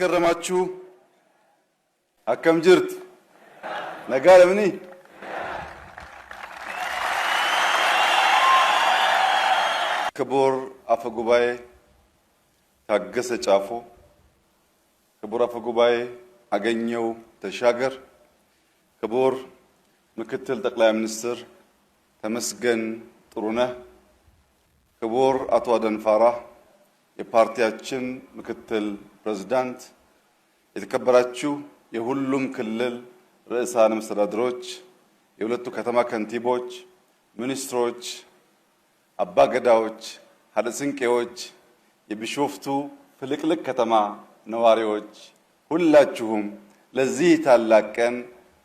ከረማችሁ አከም ጅርት ነጋለምኒ ክቡር አፈ ጉባኤ ታገሰ ጫፎ፣ ክቡር አፈ ጉባኤ አገኘው ተሻገር፣ ክቡር ምክትል ጠቅላይ ሚኒስትር ተመስገን ጥሩነህ፣ ክቡር አቶ አደንፋራ የፓርቲያችን ምክትል ፕሬዝዳንት፣ የተከበራችሁ የሁሉም ክልል ርዕሳነ መስተዳድሮች፣ የሁለቱ ከተማ ከንቲቦች፣ ሚኒስትሮች፣ አባገዳዎች፣ ሀደስንቄዎች፣ የቢሾፍቱ ፍልቅልቅ ከተማ ነዋሪዎች ሁላችሁም ለዚህ ታላቅ ቀን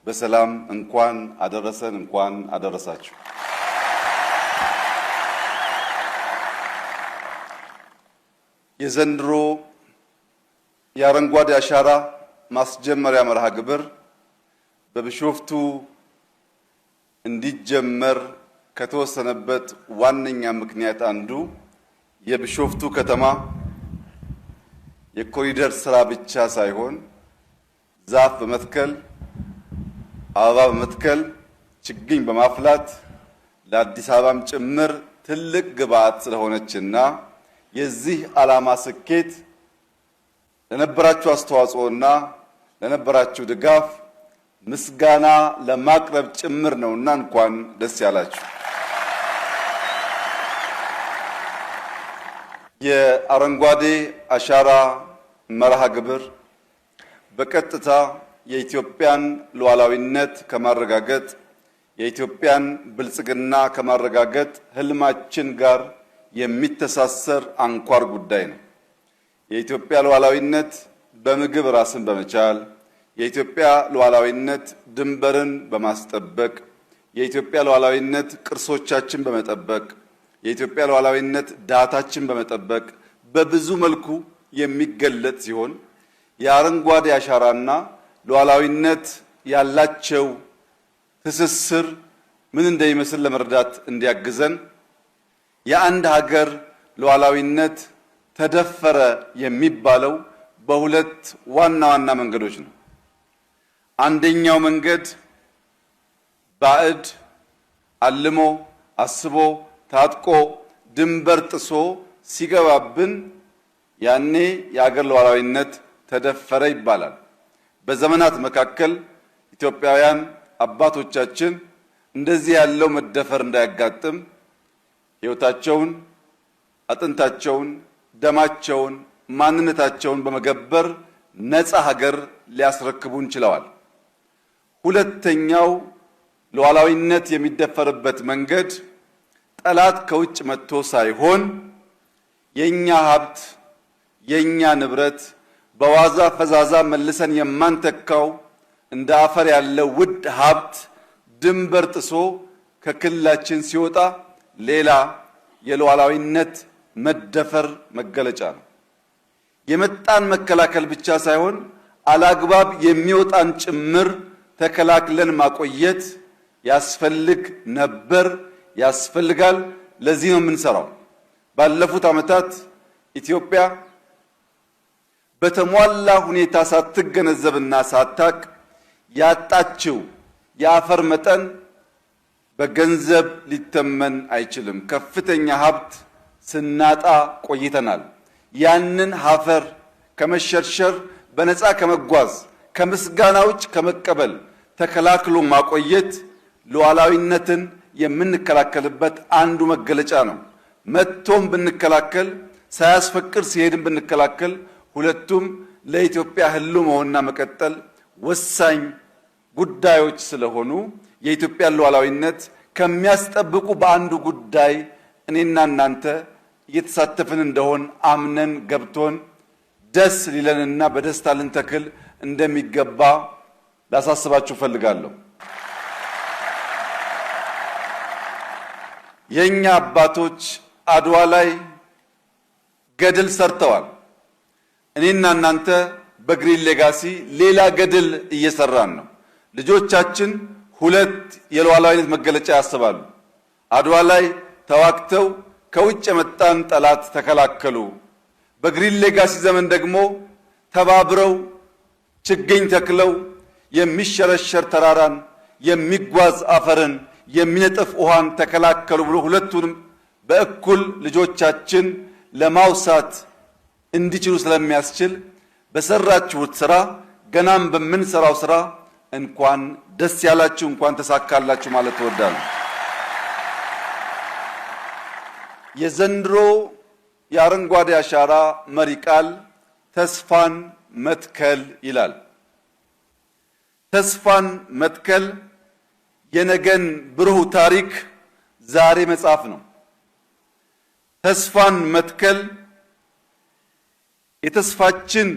በሰላም እንኳን አደረሰን፣ እንኳን አደረሳችሁ። የዘንድሮ የአረንጓዴ አሻራ ማስጀመሪያ መርሃ ግብር በቢሾፍቱ እንዲጀመር ከተወሰነበት ዋነኛ ምክንያት አንዱ የቢሾፍቱ ከተማ የኮሪደር ስራ ብቻ ሳይሆን ዛፍ በመትከል አበባ በመትከል ችግኝ በማፍላት ለአዲስ አበባም ጭምር ትልቅ ግብዓት ስለሆነችና የዚህ ዓላማ ስኬት ለነበራችሁ አስተዋጽኦና ለነበራችሁ ድጋፍ ምስጋና ለማቅረብ ጭምር ነውና እንኳን ደስ ያላችሁ። የአረንጓዴ አሻራ መርሃ ግብር በቀጥታ የኢትዮጵያን ሉዓላዊነት ከማረጋገጥ የኢትዮጵያን ብልጽግና ከማረጋገጥ ህልማችን ጋር የሚተሳሰር አንኳር ጉዳይ ነው። የኢትዮጵያ ሉዓላዊነት በምግብ ራስን በመቻል፣ የኢትዮጵያ ሉዓላዊነት ድንበርን በማስጠበቅ፣ የኢትዮጵያ ሉዓላዊነት ቅርሶቻችን በመጠበቅ፣ የኢትዮጵያ ሉዓላዊነት ዳታችን በመጠበቅ በብዙ መልኩ የሚገለጥ ሲሆን የአረንጓዴ አሻራና ሉዓላዊነት ያላቸው ትስስር ምን እንደሚመስል ለመረዳት እንዲያግዘን የአንድ ሀገር ሉዓላዊነት ተደፈረ የሚባለው በሁለት ዋና ዋና መንገዶች ነው። አንደኛው መንገድ ባዕድ አልሞ አስቦ ታጥቆ ድንበር ጥሶ ሲገባብን ያኔ የሀገር ሉዓላዊነት ተደፈረ ይባላል። በዘመናት መካከል ኢትዮጵያውያን አባቶቻችን እንደዚህ ያለው መደፈር እንዳያጋጥም ሕይወታቸውን፣ አጥንታቸውን፣ ደማቸውን፣ ማንነታቸውን በመገበር ነፃ ሀገር ሊያስረክቡን ችለዋል። ሁለተኛው ሉዓላዊነት የሚደፈርበት መንገድ ጠላት ከውጭ መጥቶ ሳይሆን የኛ ሀብት የኛ ንብረት በዋዛ ፈዛዛ መልሰን የማንተካው እንደ አፈር ያለው ውድ ሀብት ድንበር ጥሶ ከክልላችን ሲወጣ ሌላ የሉዓላዊነት መደፈር መገለጫ ነው። የመጣን መከላከል ብቻ ሳይሆን አላግባብ የሚወጣን ጭምር ተከላክለን ማቆየት ያስፈልግ ነበር፣ ያስፈልጋል። ለዚህ ነው የምንሰራው። ባለፉት ዓመታት ኢትዮጵያ በተሟላ ሁኔታ ሳትገነዘብና ሳታቅ ያጣችው የአፈር መጠን በገንዘብ ሊተመን አይችልም። ከፍተኛ ሀብት ስናጣ ቆይተናል። ያንን አፈር ከመሸርሸር በነፃ ከመጓዝ ከምስጋና ውጭ ከመቀበል ተከላክሎ ማቆየት ሉዓላዊነትን የምንከላከልበት አንዱ መገለጫ ነው። መጥቶም ብንከላከል ሳያስፈቅድ ሲሄድም ብንከላከል ሁለቱም ለኢትዮጵያ ህልውናና መቀጠል ወሳኝ ጉዳዮች ስለሆኑ የኢትዮጵያ ሉዓላዊነት ከሚያስጠብቁ በአንዱ ጉዳይ እኔና እናንተ እየተሳተፍን እንደሆን አምነን ገብቶን ደስ ሊለንና በደስታ ልንተክል እንደሚገባ ላሳስባችሁ ፈልጋለሁ። የኛ አባቶች አድዋ ላይ ገድል ሰርተዋል። እኔና እናንተ በግሪን ሌጋሲ ሌላ ገድል እየሰራን ነው። ልጆቻችን ሁለት የሉዓላዊነት መገለጫ ያስባሉ። አድዋ ላይ ተዋክተው ከውጭ የመጣን ጠላት ተከላከሉ። በግሪን ሌጋሲ ዘመን ደግሞ ተባብረው ችግኝ ተክለው የሚሸረሸር ተራራን የሚጓዝ አፈርን የሚነጥፍ ውሃን ተከላከሉ ብሎ ሁለቱንም በእኩል ልጆቻችን ለማውሳት እንዲችሉ ስለሚያስችል በሰራችሁት ስራ ገናም በምንሰራው ስራ እንኳን ደስ ያላችሁ እንኳን ተሳካላችሁ ማለት እወዳለሁ። የዘንድሮ የአረንጓዴ አሻራ መሪ ቃል ተስፋን መትከል ይላል። ተስፋን መትከል የነገን ብሩህ ታሪክ ዛሬ መጻፍ ነው። ተስፋን መትከል የተስፋችን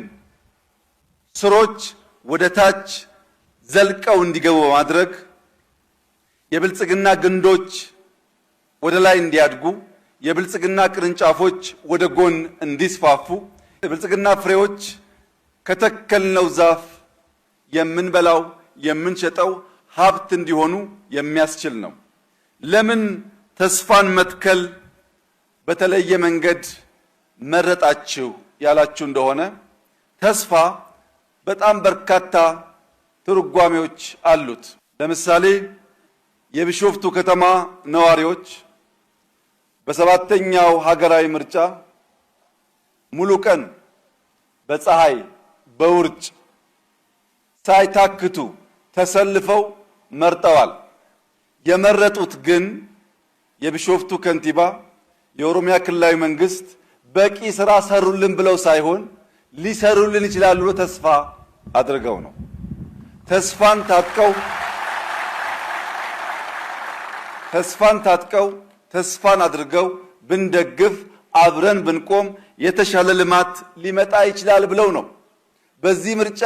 ስሮች ወደ ታች ዘልቀው እንዲገቡ በማድረግ የብልጽግና ግንዶች ወደ ላይ እንዲያድጉ፣ የብልጽግና ቅርንጫፎች ወደ ጎን እንዲስፋፉ፣ የብልጽግና ፍሬዎች ከተከልነው ዛፍ የምንበላው የምንሸጠው ሀብት እንዲሆኑ የሚያስችል ነው። ለምን ተስፋን መትከል በተለየ መንገድ መረጣችሁ ያላችሁ እንደሆነ ተስፋ በጣም በርካታ ትርጓሜዎች አሉት። ለምሳሌ የቢሾፍቱ ከተማ ነዋሪዎች በሰባተኛው ሀገራዊ ምርጫ ሙሉ ቀን በፀሐይ በውርጭ ሳይታክቱ ተሰልፈው መርጠዋል። የመረጡት ግን የቢሾፍቱ ከንቲባ የኦሮሚያ ክልላዊ መንግስት በቂ ስራ ሰሩልን ብለው ሳይሆን ሊሰሩልን ይችላሉ ብሎ ተስፋ አድርገው ነው። ተስፋን ታጥቀው ተስፋን አድርገው ብንደግፍ አብረን ብንቆም የተሻለ ልማት ሊመጣ ይችላል ብለው ነው። በዚህ ምርጫ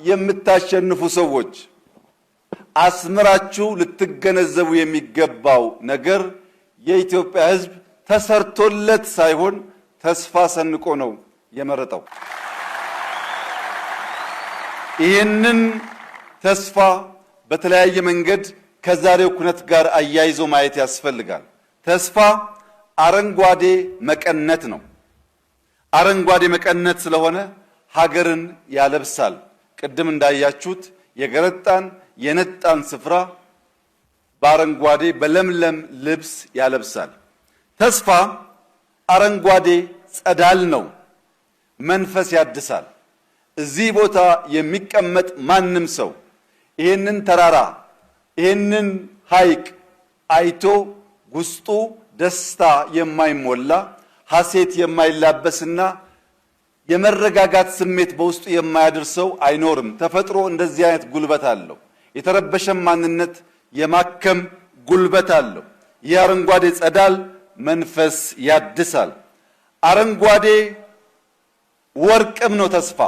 የምታሸንፉ ሰዎች አስምራችሁ ልትገነዘቡ የሚገባው ነገር የኢትዮጵያ ሕዝብ ተሰርቶለት ሳይሆን ተስፋ ሰንቆ ነው የመረጠው። ይህንን ተስፋ በተለያየ መንገድ ከዛሬው ኩነት ጋር አያይዞ ማየት ያስፈልጋል። ተስፋ አረንጓዴ መቀነት ነው። አረንጓዴ መቀነት ስለሆነ ሀገርን ያለብሳል። ቅድም እንዳያችሁት የገረጣን የነጣን ስፍራ በአረንጓዴ በለምለም ልብስ ያለብሳል። ተስፋ አረንጓዴ ጸዳል ነው፣ መንፈስ ያድሳል። እዚህ ቦታ የሚቀመጥ ማንም ሰው ይህንን ተራራ ይህንን ሐይቅ አይቶ ውስጡ ደስታ የማይሞላ ሐሴት የማይላበስና የመረጋጋት ስሜት በውስጡ የማያድርሰው አይኖርም። ተፈጥሮ እንደዚህ አይነት ጉልበት አለው። የተረበሸ ማንነት የማከም ጉልበት አለው። ይህ አረንጓዴ ጸዳል መንፈስ ያድሳል። አረንጓዴ ወርቅም ነው ተስፋ።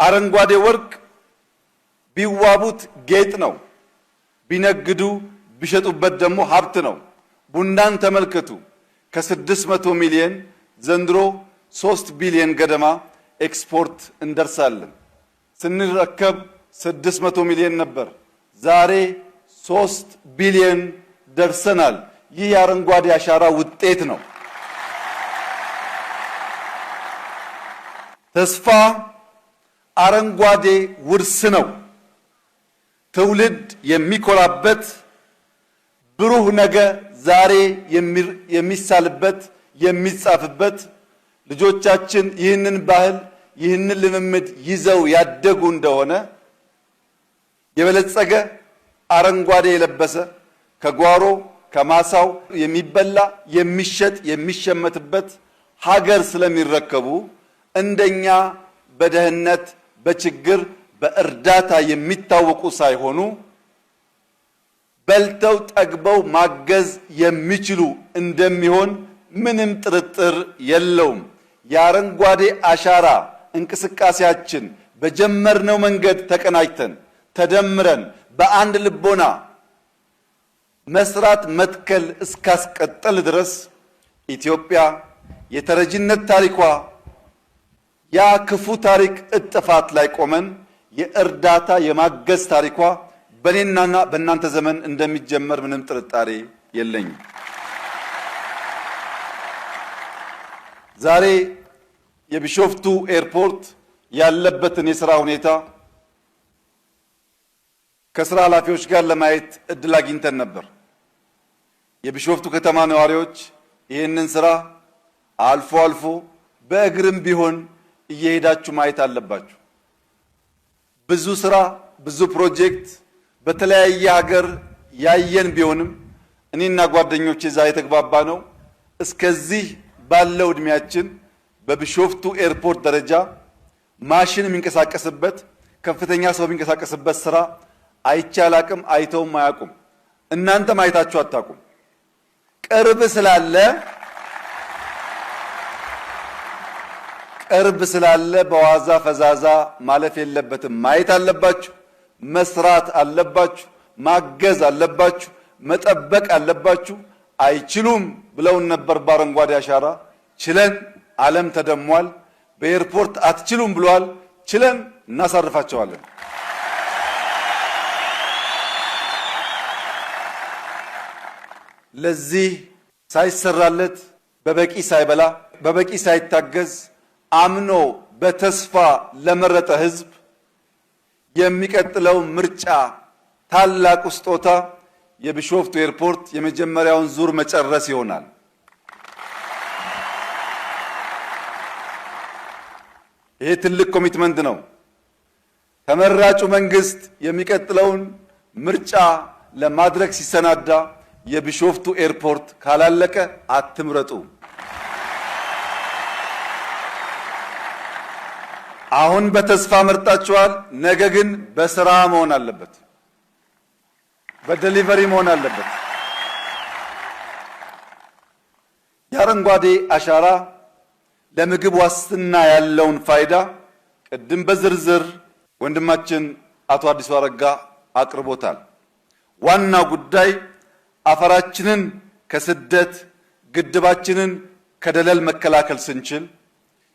አረንጓዴ ወርቅ ቢዋቡት ጌጥ ነው፣ ቢነግዱ ቢሸጡበት ደግሞ ሀብት ነው። ቡናን ተመልከቱ። ከ600 ሚሊዮን ዘንድሮ 3 ቢሊዮን ገደማ ኤክስፖርት እንደርሳለን። ስንረከብ 600 ሚሊዮን ነበር፣ ዛሬ 3 ቢሊዮን ደርሰናል። ይህ የአረንጓዴ አሻራ ውጤት ነው። ተስፋ አረንጓዴ ውርስ ነው። ትውልድ የሚኮራበት ብሩህ ነገ ዛሬ የሚሳልበት የሚጻፍበት ልጆቻችን ይህንን ባህል ይህንን ልምምድ ይዘው ያደጉ እንደሆነ የበለጸገ አረንጓዴ የለበሰ ከጓሮ ከማሳው የሚበላ የሚሸጥ የሚሸመትበት ሀገር ስለሚረከቡ እንደኛ በደህንነት በችግር በእርዳታ የሚታወቁ ሳይሆኑ በልተው ጠግበው ማገዝ የሚችሉ እንደሚሆን ምንም ጥርጥር የለውም። የአረንጓዴ አሻራ እንቅስቃሴያችን በጀመርነው መንገድ ተቀናጅተን ተደምረን በአንድ ልቦና መስራት መትከል እስካስቀጠል ድረስ ኢትዮጵያ የተረጅነት ታሪኳ ያ ክፉ ታሪክ እጥፋት ላይ ቆመን የእርዳታ የማገዝ ታሪኳ በእኔና በእናንተ ዘመን እንደሚጀመር ምንም ጥርጣሬ የለኝም። ዛሬ የቢሾፍቱ ኤርፖርት ያለበትን የሥራ ሁኔታ ከሥራ ኃላፊዎች ጋር ለማየት እድል አግኝተን ነበር። የቢሾፍቱ ከተማ ነዋሪዎች ይህንን ሥራ አልፎ አልፎ በእግርም ቢሆን እየሄዳችሁ ማየት አለባችሁ። ብዙ ሥራ፣ ብዙ ፕሮጀክት በተለያየ ሀገር ያየን ቢሆንም እኔና ጓደኞቼ እዛ የተግባባ ነው እስከዚህ ባለው እድሜያችን በቢሾፍቱ ኤርፖርት ደረጃ ማሽን የሚንቀሳቀስበት ከፍተኛ ሰው የሚንቀሳቀስበት ሥራ አይቻል አቅም አይተውም አያውቁም። እናንተም አይታችሁ አታውቁም። ቅርብ ስላለ በዋዛ ፈዛዛ ማለፍ የለበትም። ማየት አለባችሁ፣ መስራት አለባችሁ፣ ማገዝ አለባችሁ፣ መጠበቅ አለባችሁ። አይችሉም ብለውን ነበር በአረንጓዴ አሻራ። ችለን ዓለም ተደሟል። በኤርፖርት አትችሉም ብለዋል። ችለን እናሳርፋቸዋለን። ለዚህ ሳይሰራለት በበቂ ሳይበላ በበቂ ሳይታገዝ አምኖ በተስፋ ለመረጠ ሕዝብ የሚቀጥለው ምርጫ ታላቁ ስጦታ የቢሾፍቱ ኤርፖርት የመጀመሪያውን ዙር መጨረስ ይሆናል። ይሄ ትልቅ ኮሚትመንት ነው። ተመራጩ መንግስት የሚቀጥለውን ምርጫ ለማድረግ ሲሰናዳ የቢሾፍቱ ኤርፖርት ካላለቀ አትምረጡ። አሁን በተስፋ መርጣችኋል። ነገ ግን በስራ መሆን አለበት፣ በዴሊቨሪ መሆን አለበት። የአረንጓዴ አሻራ ለምግብ ዋስትና ያለውን ፋይዳ ቅድም በዝርዝር ወንድማችን አቶ አዲሱ አረጋ አቅርቦታል። ዋናው ጉዳይ አፈራችንን ከስደት ግድባችንን ከደለል መከላከል ስንችል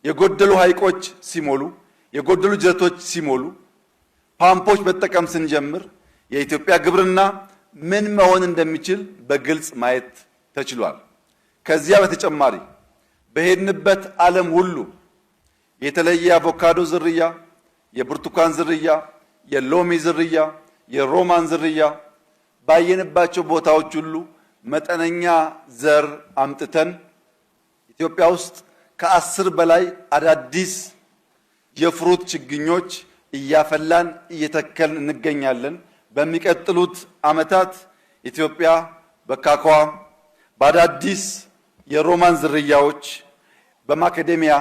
የጎደሉ ሐይቆች ሲሞሉ የጎደሉ ጀቶች ሲሞሉ ፓምፖች መጠቀም ስንጀምር የኢትዮጵያ ግብርና ምን መሆን እንደሚችል በግልጽ ማየት ተችሏል። ከዚያ በተጨማሪ በሄድንበት ዓለም ሁሉ የተለየ አቮካዶ ዝርያ፣ የብርቱካን ዝርያ፣ የሎሚ ዝርያ፣ የሮማን ዝርያ ባየንባቸው ቦታዎች ሁሉ መጠነኛ ዘር አምጥተን ኢትዮጵያ ውስጥ ከ10 በላይ አዳዲስ የፍሩት ችግኞች እያፈላን እየተከልን እንገኛለን። በሚቀጥሉት ዓመታት ኢትዮጵያ በካካዋ በአዳዲስ የሮማን ዝርያዎች በማካዴሚያ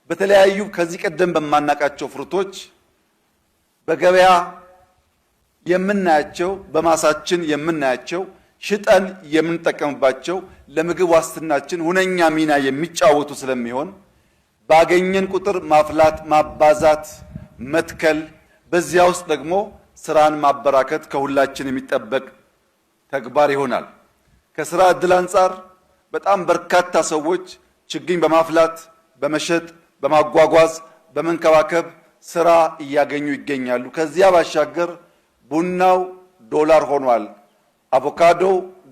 በተለያዩ ከዚህ ቀደም በማናቃቸው ፍሩቶች በገበያ የምናያቸው በማሳችን የምናያቸው ሽጠን የምንጠቀምባቸው ለምግብ ዋስትናችን ሁነኛ ሚና የሚጫወቱ ስለሚሆን ባገኘን ቁጥር ማፍላት፣ ማባዛት፣ መትከል በዚያ ውስጥ ደግሞ ስራን ማበራከት ከሁላችን የሚጠበቅ ተግባር ይሆናል። ከስራ ዕድል አንጻር በጣም በርካታ ሰዎች ችግኝ በማፍላት በመሸጥ በማጓጓዝ በመንከባከብ ስራ እያገኙ ይገኛሉ። ከዚያ ባሻገር ቡናው ዶላር ሆኗል፣ አቮካዶ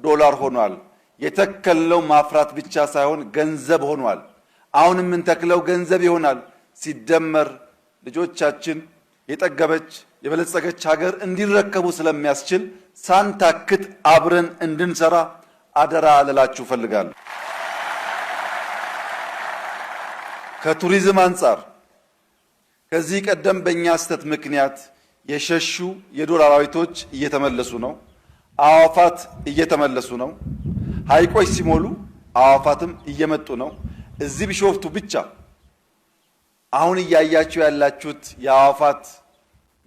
ዶላር ሆኗል። የተከለው ማፍራት ብቻ ሳይሆን ገንዘብ ሆኗል። አሁን የምንተክለው ገንዘብ ይሆናል። ሲደመር ልጆቻችን የጠገበች የበለጸገች ሀገር እንዲረከቡ ስለሚያስችል ሳንታክት አብረን እንድንሰራ አደራ ልላችሁ ፈልጋለሁ። ከቱሪዝም አንጻር ከዚህ ቀደም በእኛ ስህተት ምክንያት የሸሹ የዱር አራዊቶች እየተመለሱ ነው። አዋፋት እየተመለሱ ነው። ሐይቆች ሲሞሉ አዋፋትም እየመጡ ነው። እዚህ ቢሾፍቱ ብቻ አሁን እያያችሁ ያላችሁት የአዋፋት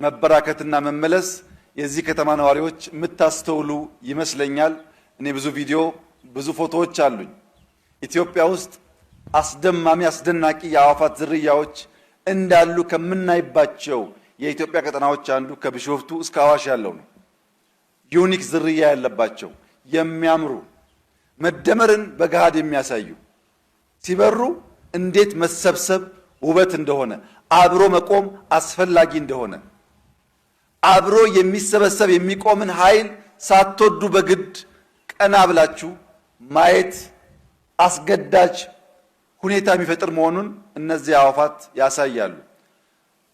መበራከትና መመለስ የዚህ ከተማ ነዋሪዎች የምታስተውሉ ይመስለኛል። እኔ ብዙ ቪዲዮ ብዙ ፎቶዎች አሉኝ። ኢትዮጵያ ውስጥ አስደማሚ አስደናቂ የአዋፋት ዝርያዎች እንዳሉ ከምናይባቸው የኢትዮጵያ ቀጠናዎች አንዱ ከቢሾፍቱ እስከ አዋሽ ያለው ነው። ዩኒክ ዝርያ ያለባቸው የሚያምሩ መደመርን በገሃድ የሚያሳዩ ሲበሩ እንዴት መሰብሰብ ውበት እንደሆነ አብሮ መቆም አስፈላጊ እንደሆነ አብሮ የሚሰበሰብ የሚቆምን ኃይል ሳትወዱ በግድ ቀና ብላችሁ ማየት አስገዳጅ ሁኔታ የሚፈጥር መሆኑን እነዚህ አዕዋፋት ያሳያሉ።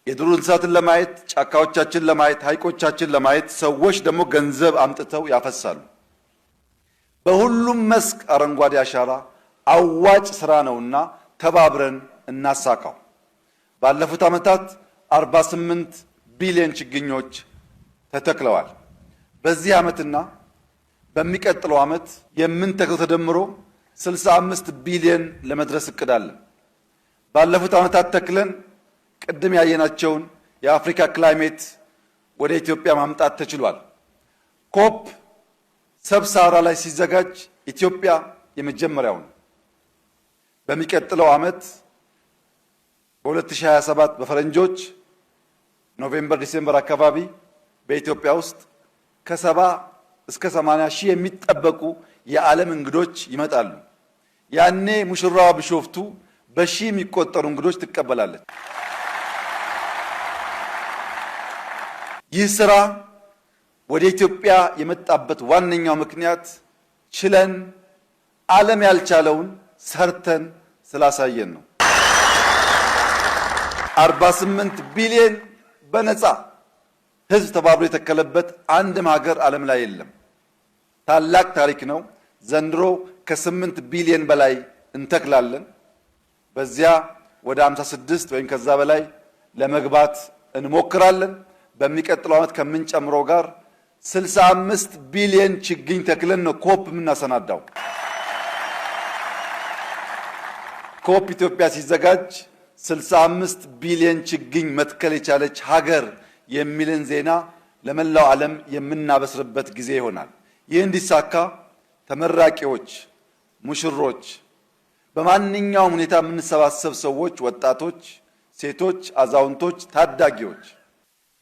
የዱር እንስሳትን ለማየት፣ ጫካዎቻችን ለማየት፣ ሐይቆቻችን ለማየት ሰዎች ደግሞ ገንዘብ አምጥተው ያፈሳሉ። በሁሉም መስክ አረንጓዴ አሻራ አዋጭ ስራ ነውና ተባብረን እናሳካው። ባለፉት ዓመታት 48 ቢሊዮን ችግኞች ተተክለዋል። በዚህ ዓመትና በሚቀጥለው ዓመት የምንተክለው ተደምሮ 65 ቢሊዮን ለመድረስ እቅዳለን። ባለፉት ዓመታት ተክለን ቅድም ያየናቸውን የአፍሪካ ክላይሜት ወደ ኢትዮጵያ ማምጣት ተችሏል። ኮፕ ሰብሳራ ላይ ሲዘጋጅ ኢትዮጵያ የመጀመሪያው ነው። በሚቀጥለው ዓመት በ2027 በፈረንጆች ኖቬምበር ዲሴምበር አካባቢ በኢትዮጵያ ውስጥ ከ70 እስከ 80 ሺህ የሚጠበቁ የዓለም እንግዶች ይመጣሉ። ያኔ ሙሽራዋ ቢሾፍቱ በሺህ የሚቆጠሩ እንግዶች ትቀበላለች። ይህ ስራ ወደ ኢትዮጵያ የመጣበት ዋነኛው ምክንያት ችለን ዓለም ያልቻለውን ሰርተን ስላሳየን ነው። 48 ቢሊዮን በነፃ ህዝብ ተባብሮ የተከለበት አንድም ሀገር ዓለም ላይ የለም። ታላቅ ታሪክ ነው። ዘንድሮ ከ8 ቢሊዮን በላይ እንተክላለን። በዚያ ወደ 56 ወይም ከዛ በላይ ለመግባት እንሞክራለን። በሚቀጥለው ዓመት ከምንጨምረው ጋር 65 ቢሊዮን ችግኝ ተክለን ነው ኮፕ የምናሰናዳው። ኮፕ ኢትዮጵያ ሲዘጋጅ 65 ቢሊዮን ችግኝ መትከል የቻለች ሀገር የሚልን ዜና ለመላው ዓለም የምናበስርበት ጊዜ ይሆናል። ይህ እንዲሳካ ተመራቂዎች፣ ሙሽሮች፣ በማንኛውም ሁኔታ የምንሰባሰብ ሰዎች፣ ወጣቶች፣ ሴቶች፣ አዛውንቶች፣ ታዳጊዎች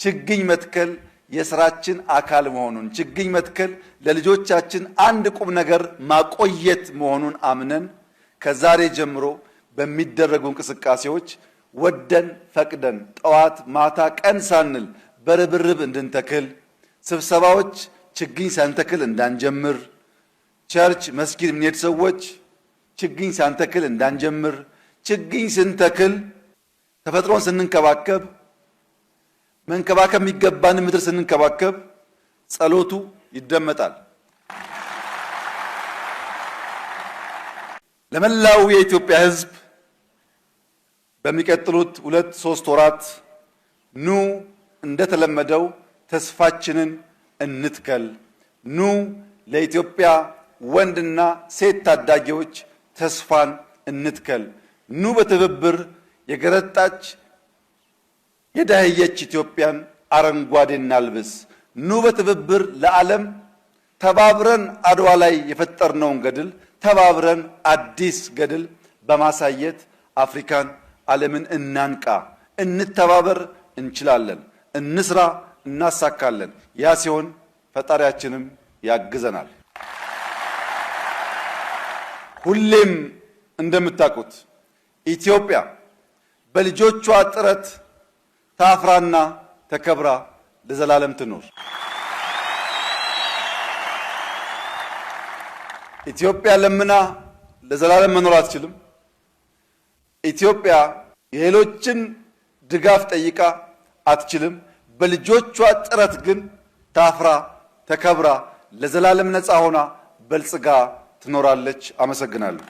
ችግኝ መትከል የስራችን አካል መሆኑን፣ ችግኝ መትከል ለልጆቻችን አንድ ቁም ነገር ማቆየት መሆኑን አምነን ከዛሬ ጀምሮ በሚደረጉ እንቅስቃሴዎች ወደን ፈቅደን ጠዋት ማታ ቀን ሳንል በርብርብ እንድንተክል፣ ስብሰባዎች ችግኝ ሳንተክል እንዳንጀምር፣ ቸርች መስጊድ የምንሄድ ሰዎች ችግኝ ሳንተክል እንዳንጀምር፣ ችግኝ ስንተክል ተፈጥሮን ስንንከባከብ መንከባከብ የሚገባን ምድር ስንንከባከብ ጸሎቱ ይደመጣል። ለመላው የኢትዮጵያ ሕዝብ በሚቀጥሉት 2-3 ወራት ኑ እንደተለመደው ተስፋችንን እንትከል፣ ኑ ለኢትዮጵያ ወንድና ሴት ታዳጊዎች ተስፋን እንትከል፣ ኑ በትብብር የገረጣች የዳህየች ኢትዮጵያን አረንጓዴ እናልብስ፣ ኑ በትብብር ለዓለም ተባብረን አድዋ ላይ የፈጠርነውን ገድል ተባብረን አዲስ ገድል በማሳየት አፍሪካን ዓለምን እናንቃ። እንተባበር፣ እንችላለን፣ እንስራ፣ እናሳካለን። ያ ሲሆን ፈጣሪያችንም ያግዘናል። ሁሌም እንደምታውቁት ኢትዮጵያ በልጆቿ ጥረት ታፍራና ተከብራ ለዘላለም ትኖር። ኢትዮጵያ ለምና ለዘላለም መኖር አትችልም። ኢትዮጵያ የሌሎችን ድጋፍ ጠይቃ አትችልም። በልጆቿ ጥረት ግን ታፍራ ተከብራ ለዘላለም ነፃ ሆና በልጽጋ ትኖራለች። አመሰግናለሁ።